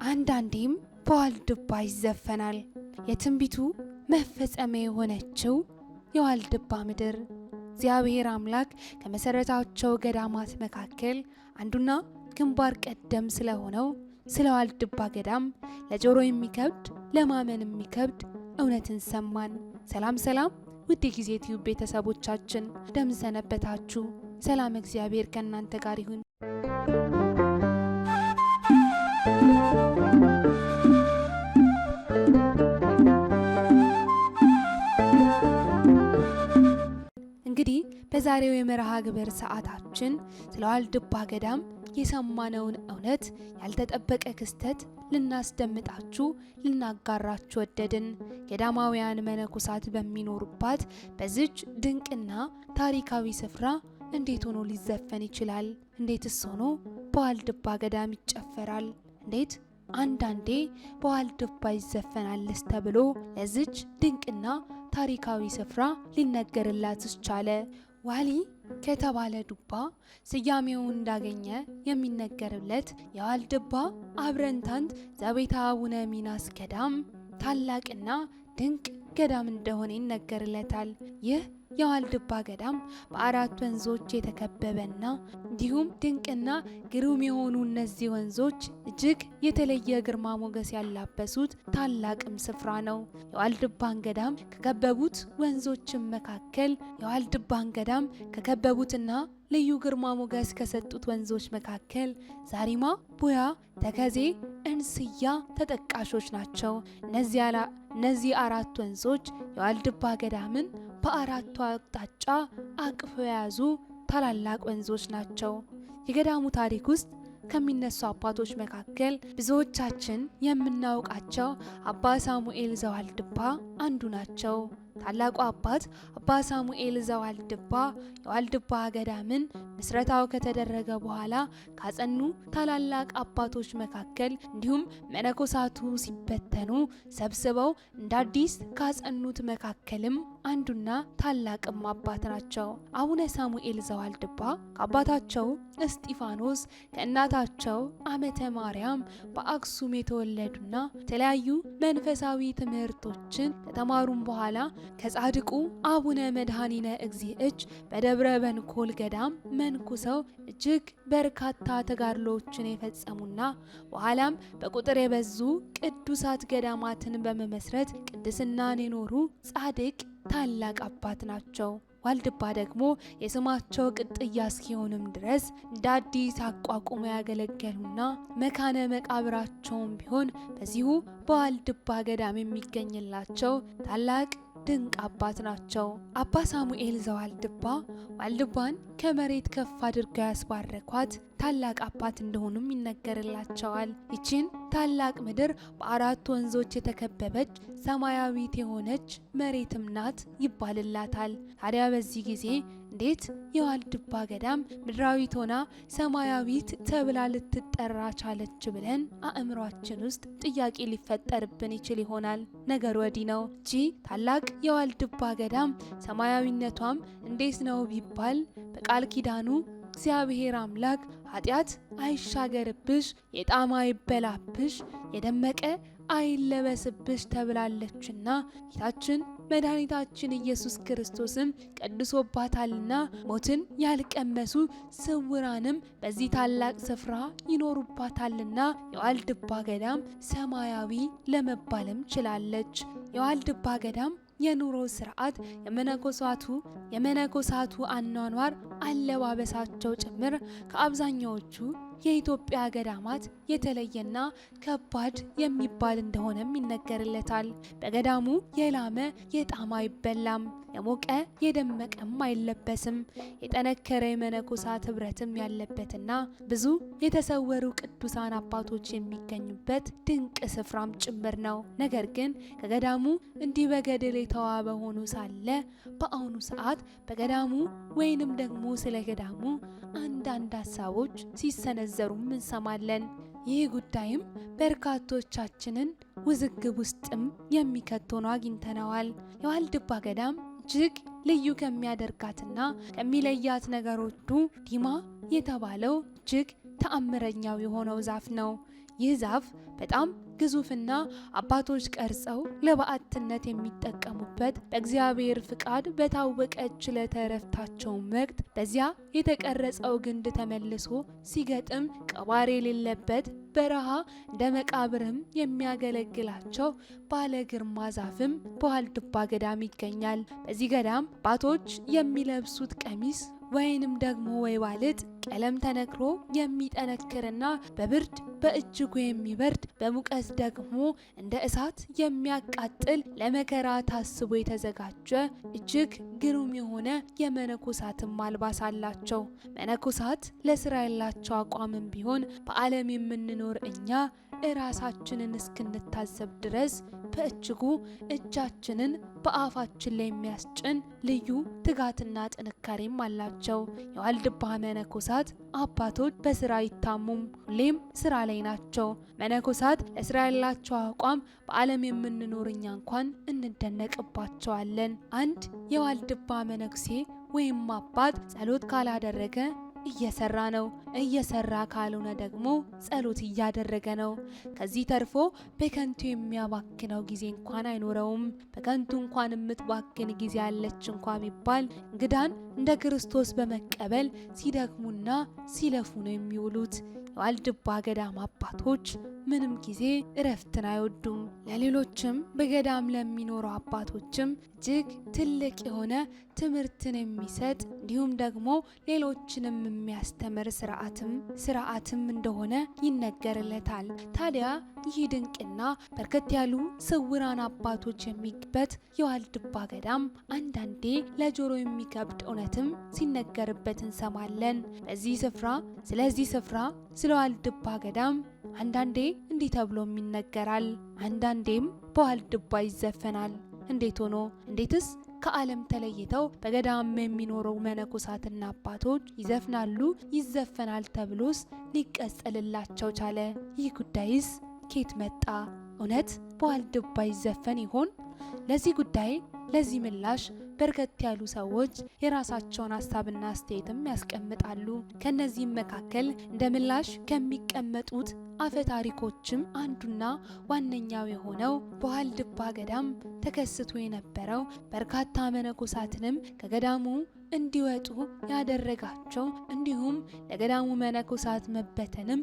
አንዳንዴም በዋልድባ ይዘፈናል። የትንቢቱ መፈጸሚያ የሆነችው የዋልድባ ምድር እግዚአብሔር አምላክ ከመሰረታቸው ገዳማት መካከል አንዱና ግንባር ቀደም ስለሆነው ስለ ዋልድባ ገዳም ለጆሮ የሚከብድ ለማመን የሚከብድ እውነትን ሰማን። ሰላም ሰላም! ውድ የጊዜ ቲዩብ ቤተሰቦቻችን እንደምን ሰነበታችሁ? ሰላም እግዚአብሔር ከእናንተ ጋር ይሁን። እንግዲህ በዛሬው የመርሃ ግብር ሰዓታችን ስለ ዋልድባ ገዳም የሰማነውን እውነት ያልተጠበቀ ክስተት ልናስደምጣችሁ ልናጋራችሁ ወደድን። ገዳማውያን መነኮሳት በሚኖሩባት በዚች ድንቅና ታሪካዊ ስፍራ እንዴት ሆኖ ሊዘፈን ይችላል? እንዴትስ ሆኖ በዋልድባ ገዳም ይጨፈራል? እንዴት አንዳንዴ በዋልድባ ይዘፈናልስ ተብሎ ለዚች ድንቅና ታሪካዊ ስፍራ ሊነገርላትስ ቻለ? ዋሊ ከተባለ ዱባ ስያሜውን እንዳገኘ የሚነገርለት የዋልድባ አብረንታንት ዘቤተ አቡነ ሚናስ ገዳም ታላቅና ድንቅ ገዳም እንደሆነ ይነገርለታል። ይህ የዋልድባ ገዳም በአራት ወንዞች የተከበበና እንዲሁም ድንቅና ግሩም የሆኑ እነዚህ ወንዞች እጅግ የተለየ ግርማ ሞገስ ያላበሱት ታላቅም ስፍራ ነው። የዋልድባን ገዳም ከከበቡት ወንዞችም መካከል የዋልድባን ገዳም ከከበቡትና ልዩ ግርማ ሞገስ ከሰጡት ወንዞች መካከል ዛሪማ፣ ቡያ፣ ተከዜ፣ እንስያ ተጠቃሾች ናቸው። እነዚህ አራት ወንዞች የዋልድባ ገዳምን በአራቱ አቅጣጫ አቅፈው የያዙ ታላላቅ ወንዞች ናቸው። የገዳሙ ታሪክ ውስጥ ከሚነሱ አባቶች መካከል ብዙዎቻችን የምናውቃቸው አባ ሳሙኤል ዘዋልድባ አንዱ ናቸው። ታላቁ አባት አባ ሳሙኤል ዘዋልድባ የዋልድባ ገዳምን ምስረታው ከተደረገ በኋላ ካጸኑ ታላላቅ አባቶች መካከል እንዲሁም መነኮሳቱ ሲበተኑ ሰብስበው እንደ አዲስ ካጸኑት መካከልም አንዱና ታላቅም አባት ናቸው። አቡነ ሳሙኤል ዘዋልድባ ከአባታቸው እስጢፋኖስ ከእናታቸው አመተ ማርያም በአክሱም የተወለዱና የተለያዩ መንፈሳዊ ትምህርቶችን ከተማሩም በኋላ ከጻድቁ አቡነ መድኃኒነ እግዚእ እጅ በደብረ በንኮል ገዳም መንኩሰው እጅግ በርካታ ተጋድሎችን የፈጸሙና በኋላም በቁጥር የበዙ ቅዱሳት ገዳማትን በመመስረት ቅድስናን የኖሩ ጻድቅ ታላቅ አባት ናቸው። ዋልድባ ደግሞ የስማቸው ቅጥያ እስኪሆንም ድረስ እንደ አዲስ አቋቁመው ያገለገሉና መካነ መቃብራቸውም ቢሆን በዚሁ በዋልድባ ገዳም የሚገኝላቸው ታላቅ ድንቅ አባት ናቸው። አባ ሳሙኤል ዘዋልድባ ዋልድባን ከመሬት ከፍ አድርገው ያስባረኳት ታላቅ አባት እንደሆኑም ይነገርላቸዋል። ይችን ታላቅ ምድር በአራት ወንዞች የተከበበች ሰማያዊት የሆነች መሬትም ናት ይባልላታል። ታዲያ በዚህ ጊዜ እንዴት የዋልድባ ገዳም ምድራዊት ሆና ሰማያዊት ተብላ ልትጠራ ቻለች ብለን አእምሯችን ውስጥ ጥያቄ ሊፈጠርብን ይችል ይሆናል። ነገር ወዲህ ነው። እቺ ታላቅ የዋልድባ ገዳም ሰማያዊነቷም እንዴት ነው ቢባል በቃል ኪዳኑ እግዚአብሔር አምላክ ኃጢአት አይሻገርብሽ፣ የጣማ አይበላብሽ፣ የደመቀ አይለበስብሽ ተብላለችና ጌታችን መድኃኒታችን ኢየሱስ ክርስቶስም ቀድሶባታልና ሞትን ያልቀመሱ ስውራንም በዚህ ታላቅ ስፍራ ይኖሩባታልና የዋልድባ ገዳም ሰማያዊ ለመባልም ችላለች። የዋልድባ ገዳም የኑሮ ስርዓት የመነኮሳቱ አኗኗር አለባበሳቸው ጭምር ከአብዛኛዎቹ የኢትዮጵያ ገዳማት የተለየና ከባድ የሚባል እንደሆነም ይነገርለታል። በገዳሙ የላመ የጣማ አይበላም፣ የሞቀ የደመቀም አይለበስም። የጠነከረ የመነኮሳት ህብረትም ያለበትና ብዙ የተሰወሩ ቅዱሳን አባቶች የሚገኙበት ድንቅ ስፍራም ጭምር ነው። ነገር ግን ከገዳሙ እንዲህ በገድል የተዋበ ሆኖ ሳለ በአሁኑ ሰዓት በገዳሙ ወይንም ደግሞ ስለ ገዳሙ አንዳንድ ሀሳቦች ሲሰነዘሩም እንሰማለን። ይህ ጉዳይም በርካቶቻችንን ውዝግብ ውስጥም የሚከት ሆኖ አግኝተነዋል። የዋልድባ ገዳም እጅግ ልዩ ከሚያደርጋትና ከሚለያት ነገሮቹ ዲማ የተባለው እጅግ ተአምረኛው የሆነው ዛፍ ነው። ይህ ዛፍ በጣም ግዙፍና አባቶች ቀርጸው ለበዓትነት የሚጠቀሙበት በእግዚአብሔር ፍቃድ በታወቀች ዕለተ ዕረፍታቸውም ወቅት በዚያ የተቀረጸው ግንድ ተመልሶ ሲገጥም ቀባሪ የሌለበት በረሃ እንደ መቃብርም የሚያገለግላቸው ባለ ግርማ ዛፍም በዋልድባ ገዳም ይገኛል። በዚህ ገዳም አባቶች የሚለብሱት ቀሚስ ወይንም ደግሞ ወይባልጥ ቀለም ተነክሮ የሚጠነክርና በብርድ በእጅጉ የሚበርድ በሙቀት ደግሞ እንደ እሳት የሚያቃጥል ለመከራ ታስቦ የተዘጋጀ እጅግ ግሩም የሆነ የመነኮሳትም አልባስ አላቸው። መነኮሳት ለስራ ያላቸው አቋምም ቢሆን በዓለም የምንኖር እኛ እራሳችንን እስክንታዘብ ድረስ በእጅጉ እጃችንን በአፋችን ላይ የሚያስጭን ልዩ ትጋትና ጥንካሬም አላቸው። የዋልድባ መነኮሳት አባቶች በስራ አይታሙም፣ ሁሌም ስራ ላይ ናቸው። መነኮሳት ለስራ ያላቸው አቋም በዓለም የምንኖር እኛ እንኳን እንደነቅባቸዋለን። አንድ የዋልድባ መነኩሴ ወይም አባት ጸሎት ካላደረገ እየሰራ ነው፣ እየሰራ ካልሆነ ደግሞ ጸሎት እያደረገ ነው። ከዚህ ተርፎ በከንቱ የሚያባክነው ጊዜ እንኳን አይኖረውም። በከንቱ እንኳን የምትባክን ጊዜ አለች እንኳን ቢባል እንግዳን እንደ ክርስቶስ በመቀበል ሲደክሙና ሲለፉ ነው የሚውሉት። የዋልድባ ገዳም አባቶች ምንም ጊዜ እረፍትን አይወዱም። ለሌሎችም በገዳም ለሚኖሩ አባቶችም እጅግ ትልቅ የሆነ ትምህርትን የሚሰጥ እንዲሁም ደግሞ ሌሎችንም የሚያስተምር ስርዓትም እንደሆነ ይነገርለታል። ታዲያ ይህ ድንቅና በርከት ያሉ ስውራን አባቶች የሚገኙበት የዋልድባ ገዳም አንዳንዴ ለጆሮ የሚከብድ እውነትም ሲነገርበት እንሰማለን። ስለዚህ ስፍራ ስለ ዋልድባ ገዳም አንዳንዴ እንዲህ ተብሎም ይነገራል፣ አንዳንዴም በዋልድባ ይዘፈናል። እንዴት ሆኖ እንዴትስ ከዓለም ተለይተው በገዳም የሚኖረው መነኮሳትና አባቶች ይዘፍናሉ፣ ይዘፈናል ተብሎስ ሊቀጸልላቸው ቻለ? ይህ ጉዳይስ ኬት መጣ? እውነት በዋልድባ ይዘፈን ይሆን? ለዚህ ጉዳይ ለዚህ ምላሽ በርከት ያሉ ሰዎች የራሳቸውን ሀሳብና አስተያየትም ያስቀምጣሉ። ከነዚህም መካከል እንደ ምላሽ ከሚቀመጡት አፈ ታሪኮችም አንዱና ዋነኛው የሆነው በዋልድባ ገዳም ተከስቶ የነበረው በርካታ መነኮሳትንም ከገዳሙ እንዲወጡ ያደረጋቸው እንዲሁም ለገዳሙ መነኮሳት መበተንም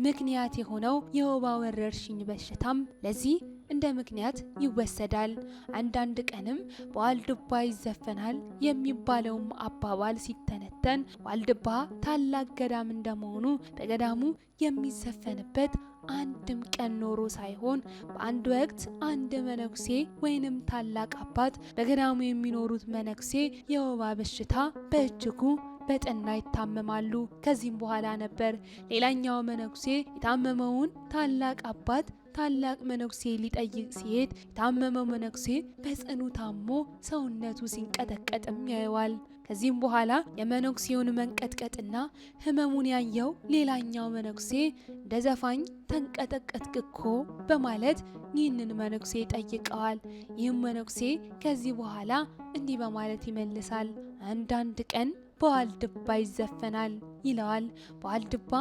ምክንያት የሆነው የወባ ወረርሽኝ በሽታም ለዚህ እንደ ምክንያት ይወሰዳል። አንዳንድ ቀንም በዋልድባ ይዘፈናል የሚባለውም አባባል ሲተነተን ዋልድባ ታላቅ ገዳም እንደመሆኑ በገዳሙ የሚዘፈንበት አንድም ቀን ኖሮ ሳይሆን በአንድ ወቅት አንድ መነኩሴ ወይንም ታላቅ አባት በገዳሙ የሚኖሩት መነኩሴ የወባ በሽታ በእጅጉ በጠና ይታመማሉ። ከዚህም በኋላ ነበር ሌላኛው መነኩሴ የታመመውን ታላቅ መነኩሴ ሊጠይቅ ሲሄድ የታመመው መነኩሴ በጽኑ ታሞ ሰውነቱ ሲንቀጠቀጥም ያየዋል። ከዚህም በኋላ የመነኩሴውን መንቀጥቀጥና ሕመሙን ያየው ሌላኛው መነኩሴ እንደ ዘፋኝ ተንቀጠቀጥክኮ በማለት ይህንን መነኩሴ ይጠይቀዋል። ይህም መነኩሴ ከዚህ በኋላ እንዲህ በማለት ይመልሳል። አንዳንድ ቀን በዋልድባ ይዘፈናል ይለዋል። በዋልድባ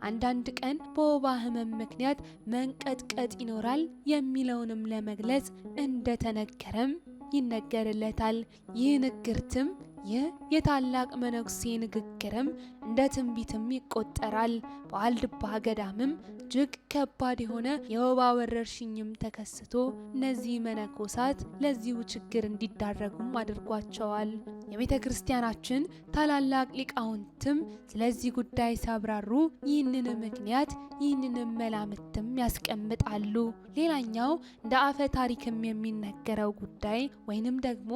አንዳንድ ቀን በወባ ሕመም ምክንያት መንቀጥቀጥ ይኖራል የሚለውንም ለመግለጽ እንደተነገረም ይነገርለታል። ይህ ንግርትም ይህ የታላቅ መነኩሴ ንግግርም እንደ ትንቢትም ይቆጠራል። በዋልድባ ገዳምም እጅግ ከባድ የሆነ የወባ ወረርሽኝም ተከስቶ እነዚህ መነኮሳት ለዚሁ ችግር እንዲዳረጉም አድርጓቸዋል። የቤተ ክርስቲያናችን ታላላቅ ሊቃውንትም ስለዚህ ጉዳይ ሲያብራሩ ይህንን ምክንያት ይህንን መላምትም ያስቀምጣሉ። ሌላኛው እንደ አፈ ታሪክም የሚነገረው ጉዳይ ወይንም ደግሞ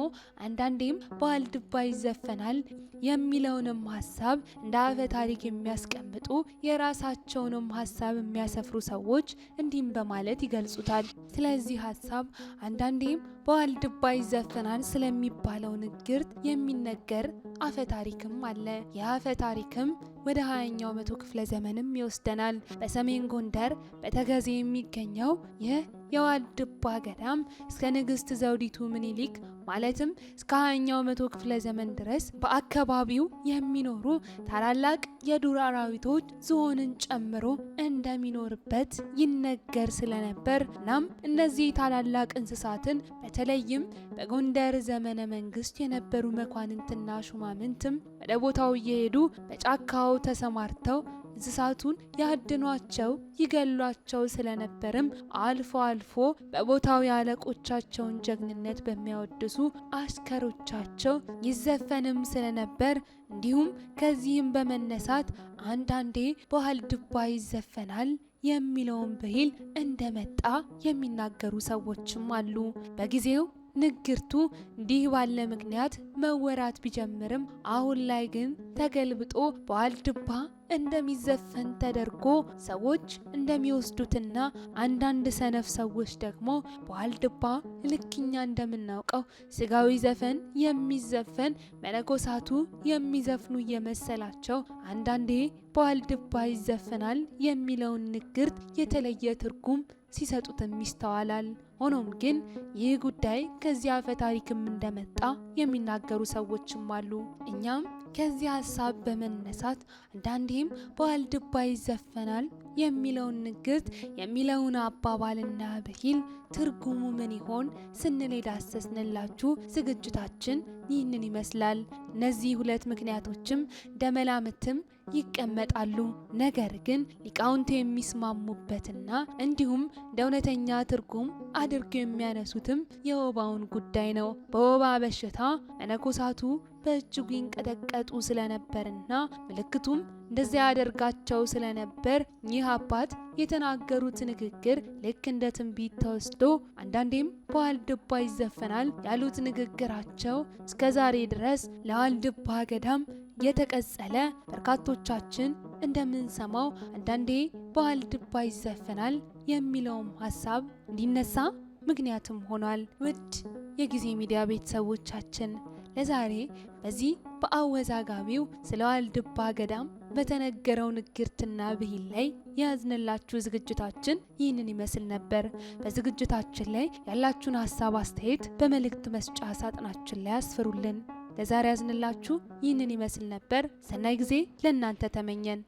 አንዳንዴም በዋልድባ ይዘፈናል የሚለውንም ሀሳብ እንደ አፈ ታሪክ የሚያስቀምጡ የራሳቸውንም ሀሳብ የሚያሰፍሩ ሰዎች እንዲህም በማለት ይገልጹታል። ስለዚህ ሀሳብ አንዳንዴም በዋልድባ ይዘፈናል ስለሚባለው ንግርት የሚነገር አፈ ታሪክም አለ። የአፈ ታሪክም ወደ 20ኛው መቶ ክፍለ ዘመንም ይወስደናል። በሰሜን ጎንደር በተገዜ የሚገኘው ይህ የዋልድባ ገዳም እስከ ንግስት ዘውዲቱ ምኒልክ ማለትም እስከ 20ኛው መቶ ክፍለ ዘመን ድረስ በአካባቢው የሚኖሩ ታላላቅ የዱር አራዊቶች ዝሆንን ጨምሮ እንደሚኖርበት ይነገር ስለነበር እናም እነዚህ ታላላቅ እንስሳትን በተለይም በጎንደር ዘመነ መንግስት የነበሩ መኳንንትና ሹማምንትም ወደ ቦታው እየሄዱ በጫካው ተሰማርተው እንስሳቱን ያድኗቸው ይገሏቸው ስለነበርም አልፎ አልፎ በቦታው የአለቆቻቸውን ጀግንነት በሚያወድሱ አሽከሮቻቸው ይዘፈንም ስለነበር እንዲሁም ከዚህም በመነሳት አንዳንዴ በዋልድባ ይዘፈናል የሚለውን ብሂል እንደመጣ የሚናገሩ ሰዎችም አሉ። በጊዜው ንግርቱ እንዲህ ባለ ምክንያት መወራት ቢጀምርም አሁን ላይ ግን ተገልብጦ በዋልድባ እንደሚዘፈን ተደርጎ ሰዎች እንደሚወስዱትና አንዳንድ ሰነፍ ሰዎች ደግሞ በዋልድባ ልክኛ እንደምናውቀው ስጋዊ ዘፈን የሚዘፈን መነኮሳቱ የሚዘፍኑ እየመሰላቸው አንዳንዴ በዋልድባ ይዘፈናል የሚለውን ንግርት የተለየ ትርጉም ሲሰጡትም ይስተዋላል። ሆኖም ግን ይህ ጉዳይ ከዚህ አፈ ታሪክም እንደመጣ የሚናገሩ ሰዎችም አሉ። እኛም ከዚህ ሀሳብ በመነሳት አንዳንዴም በዋልድባ ይዘፈናል የሚለውን ንግርት የሚለውን አባባልና ብሂል ትርጉሙ ምን ይሆን ስንል የዳሰስንላችሁ ዝግጅታችን ይህንን ይመስላል። እነዚህ ሁለት ምክንያቶችም ደመላምትም ይቀመጣሉ። ነገር ግን ሊቃውንቱ የሚስማሙበትና እንዲሁም እንደ እውነተኛ ትርጉም አድርገው የሚያነሱትም የወባውን ጉዳይ ነው። በወባ በሽታ መነኮሳቱ በእጅጉ ይንቀጠቀጡ ስለነበርና ምልክቱም እንደዚያ ያደርጋቸው ስለነበር ይህ አባት የተናገሩት ንግግር ልክ እንደ ትንቢት ተወስዶ አንዳንዴም በዋልድባ ይዘፈናል ያሉት ንግግራቸው እስከ ዛሬ ድረስ ለዋልድባ ገዳም የተቀጸለ በርካቶቻችን እንደምንሰማው አንዳንዴ በዋልድባ ይዘፈናል የሚለውም ሀሳብ እንዲነሳ ምክንያትም ሆኗል። ውድ የጊዜ ሚዲያ ቤተሰቦቻችን ለዛሬ በዚህ በአወዛጋቢው ስለ ዋልድባ ገዳም በተነገረው ንግርትና ብሂል ላይ ያዝንላችሁ ዝግጅታችን ይህንን ይመስል ነበር። በዝግጅታችን ላይ ያላችሁን ሀሳብ አስተያየት በመልእክት መስጫ ሳጥናችን ላይ አስፍሩልን። ለዛሬ ያዝንላችሁ ይህንን ይመስል ነበር። ሰናይ ጊዜ ለእናንተ ተመኘን።